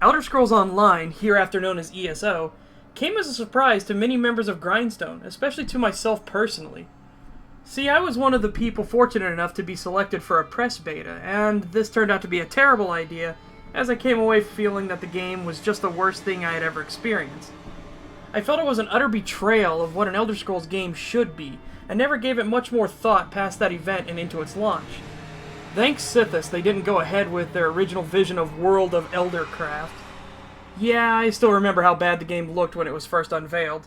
Elder Scrolls Online, hereafter known as ESO, came as a surprise to many members of Grindstone, especially to myself personally. See, I was one of the people fortunate enough to be selected for a press beta, and this turned out to be a terrible idea, as I came away feeling that the game was just the worst thing I had ever experienced. I felt it was an utter betrayal of what an Elder Scrolls game should be, and never gave it much more thought past that event and into its launch. Thanks Sithis, they didn't go ahead with their original vision of World of Eldercraft. Yeah, I still remember how bad the game looked when it was first unveiled.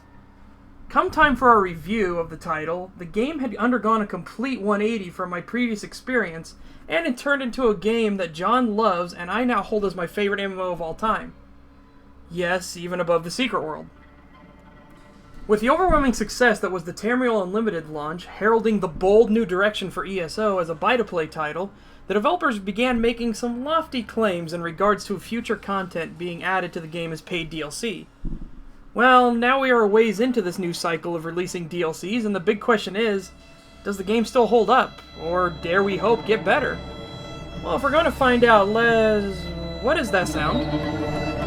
Come time for our review of the title, the game had undergone a complete 180 from my previous experience, and it turned into a game that John loves and I now hold as my favorite MMO of all time. Yes, even above the Secret World. With the overwhelming success that was the Tamriel Unlimited launch, heralding the bold new direction for ESO as a buy-to-play title, the developers began making some lofty claims in regards to future content being added to the game as paid DLC. Well, now we are a ways into this new cycle of releasing DLCs, and the big question is, does the game still hold up? Or dare we hope get better? Well, if we're going to find out, what is that sound?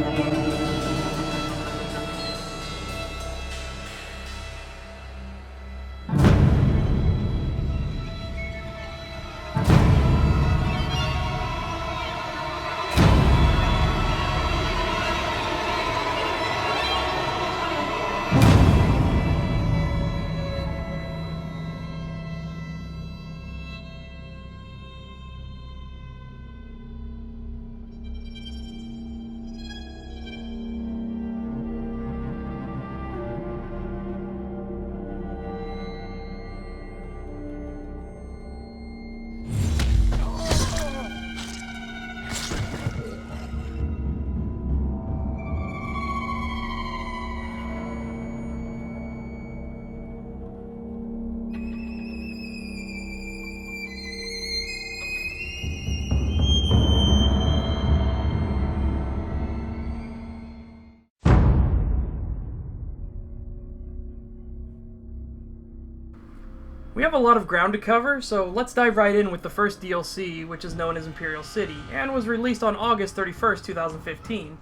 We have a lot of ground to cover, so let's dive right in with the first DLC, which is known as Imperial City, and was released on August 31st, 2015.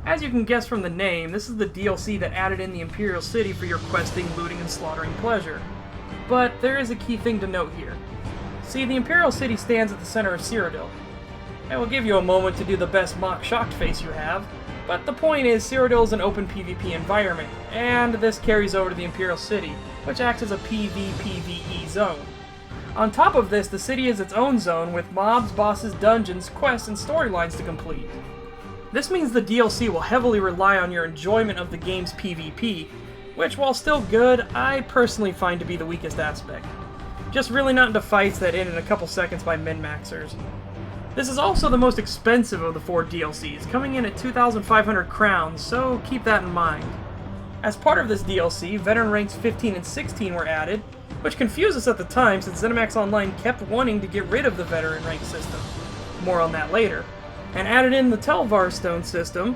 As you can guess from the name, this is the DLC that added in the Imperial City for your questing, looting, and slaughtering pleasure. But there is a key thing to note here. See, the Imperial City stands at the center of Cyrodiil. I will give you a moment to do the best mock shocked face you have, but the point is Cyrodiil is an open PvP environment, and this carries over to the Imperial City, which acts as a PvPvE zone. On top of this, the city is its own zone with mobs, bosses, dungeons, quests, and storylines to complete. This means the DLC will heavily rely on your enjoyment of the game's PvP, which, while still good, I personally find to be the weakest aspect. Just really not into fights that end in a couple seconds by min-maxers. This is also the most expensive of the 4 DLCs, coming in at 2,500 crowns, so keep that in mind. As part of this DLC, veteran ranks 15 and 16 were added, which confused us at the time since ZeniMax Online kept wanting to get rid of the veteran rank system. More on that later. And added in the Telvar Stone system,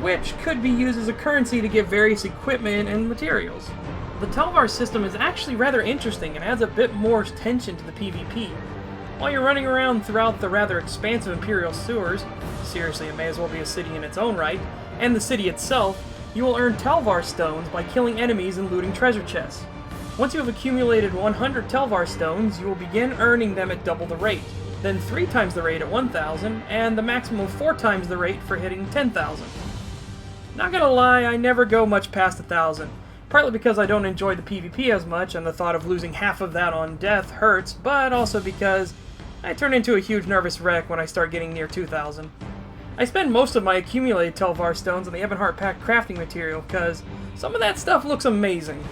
which could be used as a currency to get various equipment and materials. The Telvar system is actually rather interesting and adds a bit more tension to the PvP. While you're running around throughout the rather expansive Imperial sewers, seriously it may as well be a city in its own right, and the city itself, you will earn Telvar Stones by killing enemies and looting treasure chests. Once you have accumulated 100 Telvar Stones, you will begin earning them at double the rate, then 3 times the rate at 1,000, and the maximum of 4 times the rate for hitting 10,000. Not gonna lie, I never go much past 1,000, partly because I don't enjoy the PvP as much and the thought of losing half of that on death hurts, but also because I turn into a huge nervous wreck when I start getting near 2,000. I spend most of my accumulated Telvar Stones on the Ebonheart Pack crafting material, because some of that stuff looks amazing.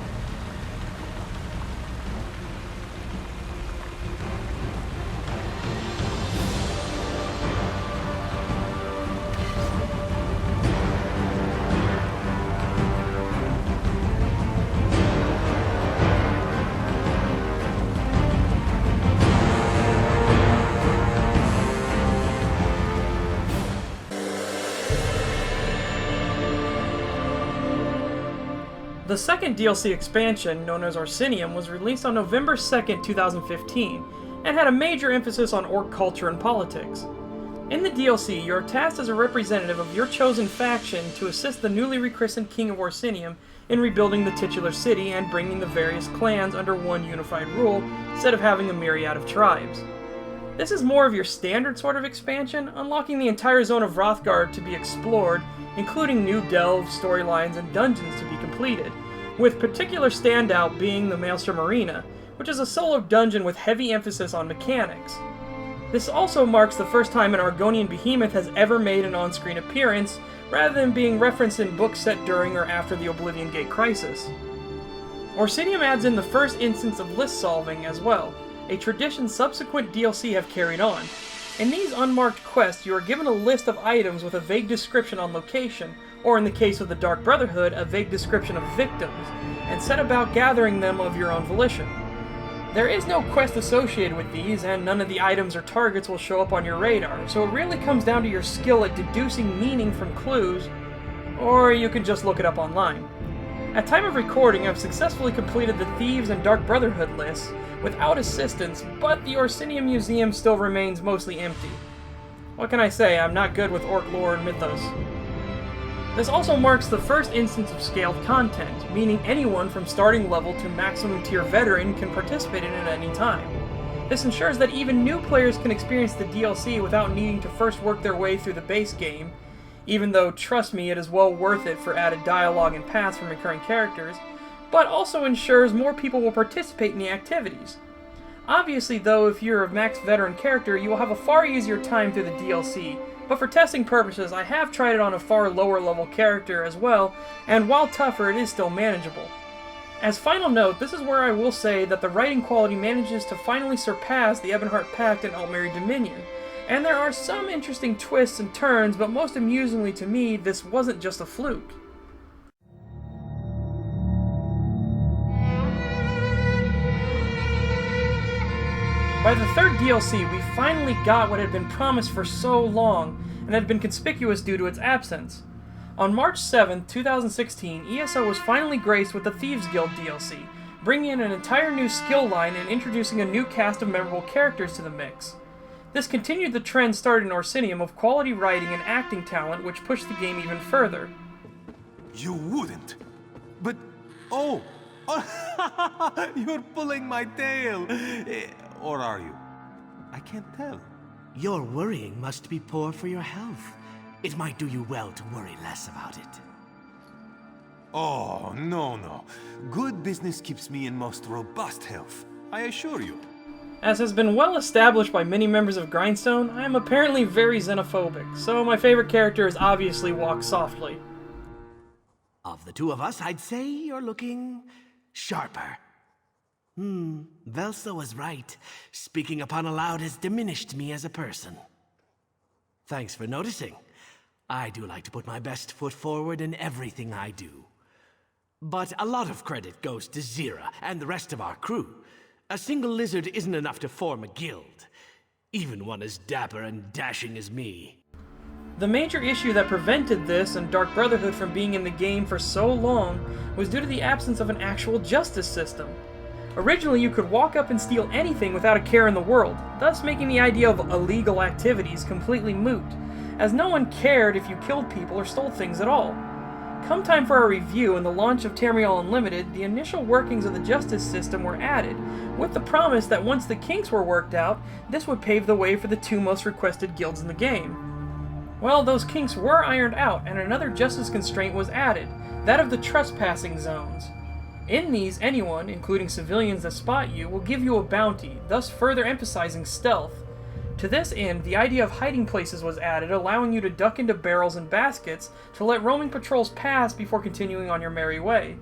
The second DLC expansion, known as Orsinium, was released on November 2nd, 2015, and had a major emphasis on orc culture and politics. In the DLC, you are tasked as a representative of your chosen faction to assist the newly rechristened King of Orsinium in rebuilding the titular city and bringing the various clans under one unified rule, instead of having a myriad of tribes. This is more of your standard sort of expansion, unlocking the entire zone of Hrothgar to be explored, including new delves, storylines, and dungeons to be completed, with particular standout being the Maelstrom Arena, which is a solo dungeon with heavy emphasis on mechanics. This also marks the first time an Argonian behemoth has ever made an on-screen appearance, rather than being referenced in books set during or after the Oblivion Gate crisis. Orsinium adds in the first instance of list solving as well, a tradition subsequent DLC have carried on. In these unmarked quests, you are given a list of items with a vague description on location, or in the case of the Dark Brotherhood, a vague description of victims, and set about gathering them of your own volition. There is no quest associated with these, and none of the items or targets will show up on your radar, so it really comes down to your skill at deducing meaning from clues, or you can just look it up online. At time of recording, I've successfully completed the Thieves and Dark Brotherhood lists without assistance, but the Orsinium Museum still remains mostly empty. What can I say, I'm not good with orc lore and mythos. This also marks the first instance of scaled content, meaning anyone from starting level to maximum tier veteran can participate in it at any time. This ensures that even new players can experience the DLC without needing to first work their way through the base game, even though, trust me, it is well worth it for added dialogue and paths from recurring characters, but also ensures more people will participate in the activities. Obviously though, if you're a max veteran character, you will have a far easier time through the DLC, but for testing purposes, I have tried it on a far lower level character as well, and while tougher, it is still manageable. As final note, this is where I will say that the writing quality manages to finally surpass the Ebonheart Pact and Altmerry Dominion, and there are some interesting twists and turns, but most amusingly to me, this wasn't just a fluke. By the third DLC, we finally got what had been promised for so long, and had been conspicuous due to its absence. On March 7, 2016, ESO was finally graced with the Thieves Guild DLC, bringing in an entire new skill line and introducing a new cast of memorable characters to the mix. This continued the trend started in Orsinium of quality writing and acting talent, which pushed the game even further. You wouldn't. But, oh, you're pulling my tail. Or are you? I can't tell. Your worrying must be poor for your health. It might do you well to worry less about it. Oh, no. Good business keeps me in most robust health, I assure you. As has been well established by many members of Grindstone, I am apparently very xenophobic, so my favorite character is obviously Walk Softly. Of the two of us, I'd say you're looking sharper. Velsa was right. Speaking upon aloud has diminished me as a person. Thanks for noticing. I do like to put my best foot forward in everything I do. But a lot of credit goes to Zira and the rest of our crew. A single lizard isn't enough to form a guild, even one as dapper and dashing as me. The major issue that prevented this and Dark Brotherhood from being in the game for so long was due to the absence of an actual justice system. Originally, you could walk up and steal anything without a care in the world, thus making the idea of illegal activities completely moot, as no one cared if you killed people or stole things at all. Come time for our review and the launch of Tamriel Unlimited, the initial workings of the justice system were added, with the promise that once the kinks were worked out, this would pave the way for the two most requested guilds in the game. Well, those kinks were ironed out, and another justice constraint was added, that of the trespassing zones. In these, anyone, including civilians that spot you, will give you a bounty, thus further emphasizing stealth. To this end, the idea of hiding places was added, allowing you to duck into barrels and baskets to let roaming patrols pass before continuing on your merry way.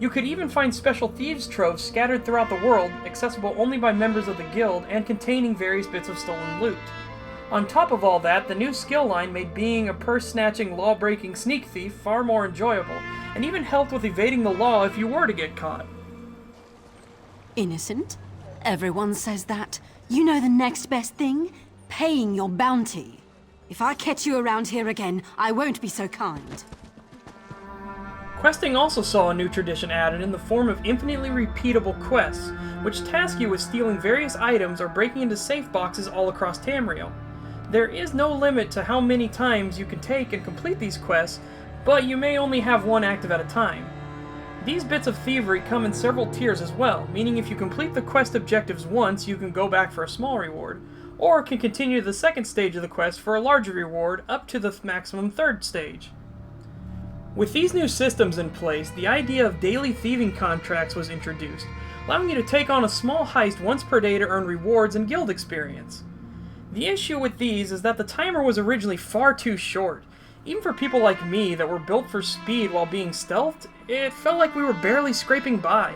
You could even find special thieves' troves scattered throughout the world, accessible only by members of the guild, and containing various bits of stolen loot. On top of all that, the new skill line made being a purse-snatching, law-breaking sneak thief far more enjoyable, and even helped with evading the law if you were to get caught. Innocent? Everyone says that. You know the next best thing? Paying your bounty. If I catch you around here again, I won't be so kind. Questing also saw a new tradition added in the form of infinitely repeatable quests, which task you with stealing various items or breaking into safe boxes all across Tamriel. There is no limit to how many times you can take and complete these quests, but you may only have one active at a time. These bits of thievery come in several tiers as well, meaning if you complete the quest objectives once, you can go back for a small reward, or can continue to the second stage of the quest for a larger reward up to the maximum third stage. With these new systems in place, the idea of daily thieving contracts was introduced, allowing you to take on a small heist once per day to earn rewards and guild experience. The issue with these is that the timer was originally far too short. Even for people like me that were built for speed while being stealthed, it felt like we were barely scraping by.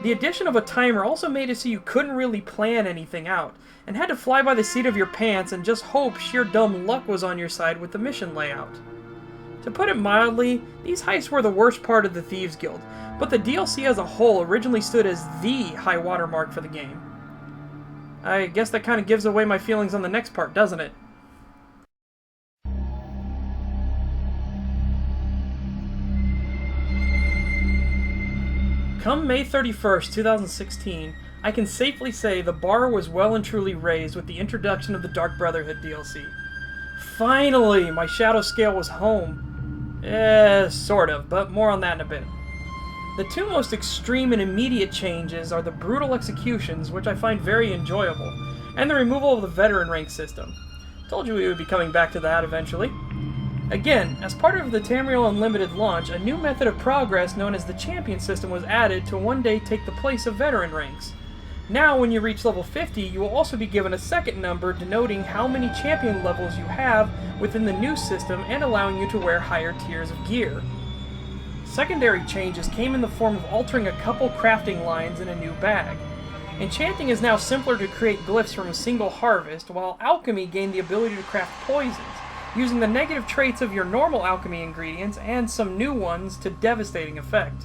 The addition of a timer also made it so you couldn't really plan anything out, and had to fly by the seat of your pants and just hope sheer dumb luck was on your side with the mission layout. To put it mildly, these heists were the worst part of the Thieves Guild, but the DLC as a whole originally stood as the high watermark for the game. I guess that kind of gives away my feelings on the next part, doesn't it? Come May 31st, 2016, I can safely say the bar was well and truly raised with the introduction of the Dark Brotherhood DLC. Finally, my shadow scale was home. Sort of, but more on that in a bit. The two most extreme and immediate changes are the brutal executions, which I find very enjoyable, and the removal of the veteran rank system. Told you we would be coming back to that eventually. Again, as part of the Tamriel Unlimited launch, a new method of progress known as the champion system was added to one day take the place of veteran ranks. Now, when you reach level 50, you will also be given a second number denoting how many champion levels you have within the new system and allowing you to wear higher tiers of gear. Secondary changes came in the form of altering a couple crafting lines in a new bag. Enchanting is now simpler to create glyphs from a single harvest, while alchemy gained the ability to craft poisons, using the negative traits of your normal alchemy ingredients and some new ones to devastating effect.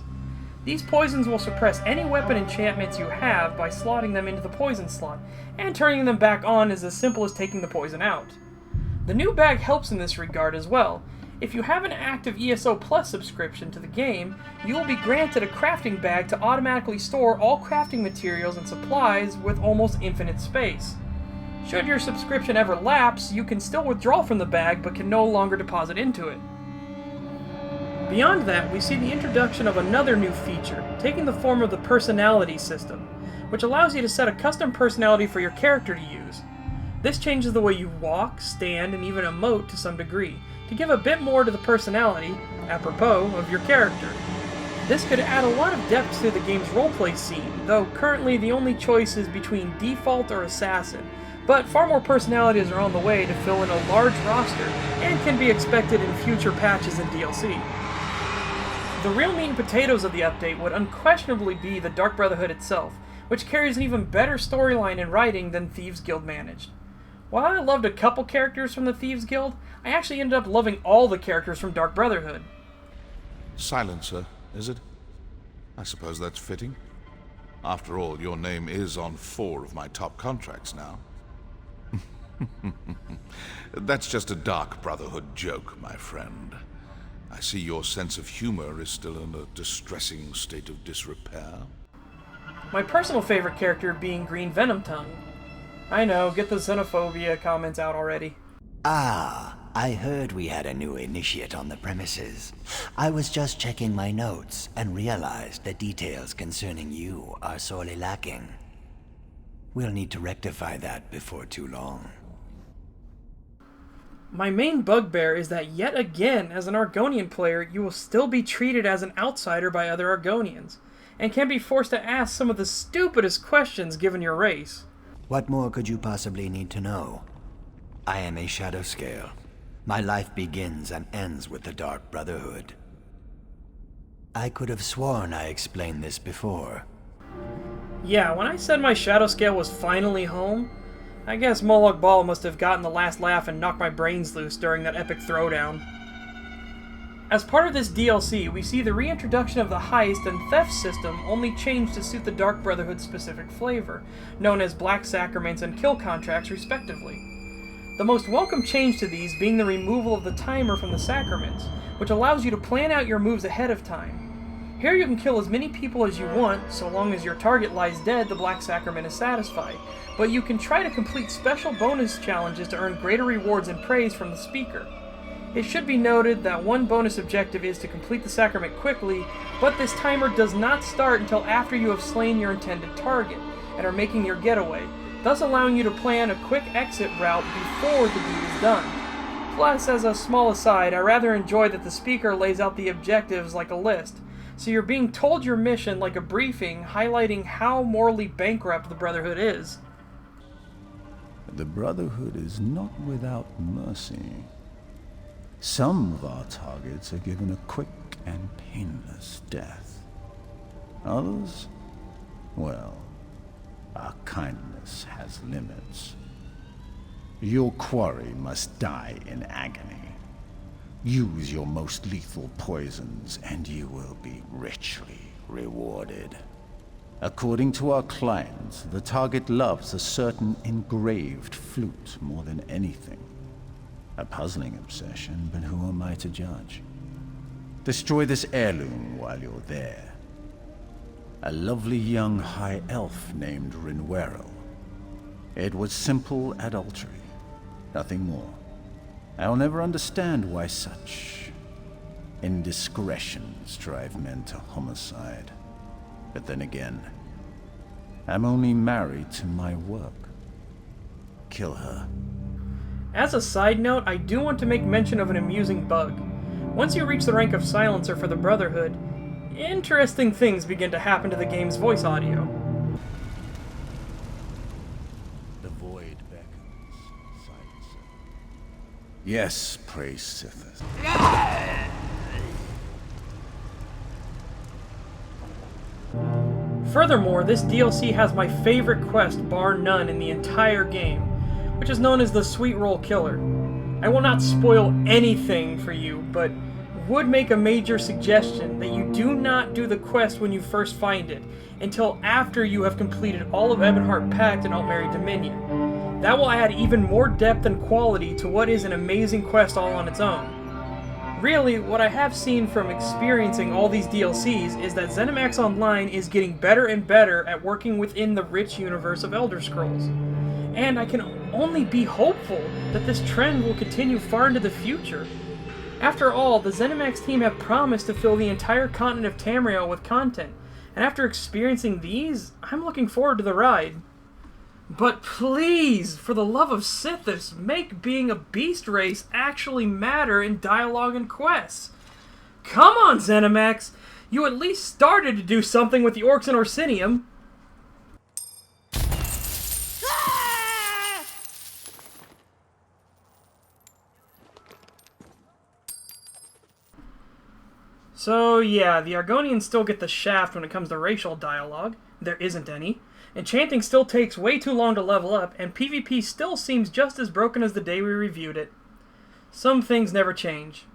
These poisons will suppress any weapon enchantments you have by slotting them into the poison slot, and turning them back on is as simple as taking the poison out. The new bag helps in this regard as well. If you have an active ESO Plus subscription to the game, you will be granted a crafting bag to automatically store all crafting materials and supplies with almost infinite space. Should your subscription ever lapse, you can still withdraw from the bag but can no longer deposit into it. Beyond that, we see the introduction of another new feature, taking the form of the personality system, which allows you to set a custom personality for your character to use. This changes the way you walk, stand, and even emote to some degree, to give a bit more to the personality, apropos, of your character. This could add a lot of depth to the game's roleplay scene, though currently the only choice is between default or assassin, but far more personalities are on the way to fill in a large roster, and can be expected in future patches and DLC. The real meat and potatoes of the update would unquestionably be the Dark Brotherhood itself, which carries an even better storyline and writing than Thieves Guild managed. While I loved a couple characters from the Thieves Guild, I actually ended up loving all the characters from Dark Brotherhood. Silencer, is it? I suppose that's fitting. After all, your name is on 4 of my top contracts now. That's just a Dark Brotherhood joke, my friend. I see your sense of humor is still in a distressing state of disrepair. My personal favorite character being Green Venom Tongue. I know, get the xenophobia comments out already. Ah, I heard we had a new initiate on the premises. I was just checking my notes and realized that details concerning you are sorely lacking. We'll need to rectify that before too long. My main bugbear is that yet again, as an Argonian player, you will still be treated as an outsider by other Argonians, and can be forced to ask some of the stupidest questions given your race. What more could you possibly need to know? I am a shadow scale. My life begins and ends with the Dark Brotherhood. I could have sworn I explained this before. Yeah, when I said my shadow scale was finally home, I guess Moloch Ball must have gotten the last laugh and knocked my brains loose during that epic throwdown. As part of this DLC, we see the reintroduction of the heist and theft system only changed to suit the Dark Brotherhood specific flavor, known as Black Sacraments and Kill Contracts respectively. The most welcome change to these being the removal of the timer from the Sacraments, which allows you to plan out your moves ahead of time. Here you can kill as many people as you want, so long as your target lies dead, the Black Sacrament is satisfied. But you can try to complete special bonus challenges to earn greater rewards and praise from the speaker. It should be noted that one bonus objective is to complete the sacrament quickly, but this timer does not start until after you have slain your intended target and are making your getaway, thus allowing you to plan a quick exit route before the deed is done. Plus, as a small aside, I rather enjoy that the speaker lays out the objectives like a list, so you're being told your mission like a briefing, highlighting how morally bankrupt the Brotherhood is. The Brotherhood is not without mercy. Some of our targets are given a quick and painless death. Others? Well, our kindness has limits. Your quarry must die in agony. Use your most lethal poisons, and you will be richly rewarded. According to our clients, the target loves a certain engraved flute more than anything. A puzzling obsession, but who am I to judge? Destroy this heirloom while you're there. A lovely young high elf named Rinwero. It was simple adultery, nothing more. I'll never understand why such indiscretions drive men to homicide. But then again, I'm only married to my work. Kill her. As a side note, I do want to make mention of an amusing bug. Once you reach the rank of Silencer for the Brotherhood, interesting things begin to happen to the game's voice audio. The void beckons, Silencer. Yes, praise Sitheth. Furthermore, this DLC has my favorite quest bar none in the entire game, which is known as the Sweet Roll Killer. I will not spoil anything for you, but would make a major suggestion that you do not do the quest when you first find it, until after you have completed all of Ebonheart Pact and Altmerry Dominion. That will add even more depth and quality to what is an amazing quest all on its own. Really, what I have seen from experiencing all these DLCs is that ZeniMax Online is getting better and better at working within the rich universe of Elder Scrolls. And I can only be hopeful that this trend will continue far into the future. After all, the ZeniMax team have promised to fill the entire continent of Tamriel with content, and after experiencing these, I'm looking forward to the ride. But please, for the love of Sithis, make being a beast race actually matter in dialogue and quests. Come on, ZeniMax! You at least started to do something with the orcs in Orsinium. So yeah, the Argonians still get the shaft when it comes to racial dialogue. There isn't any. Enchanting still takes way too long to level up, and PvP still seems just as broken as the day we reviewed it. Some things never change.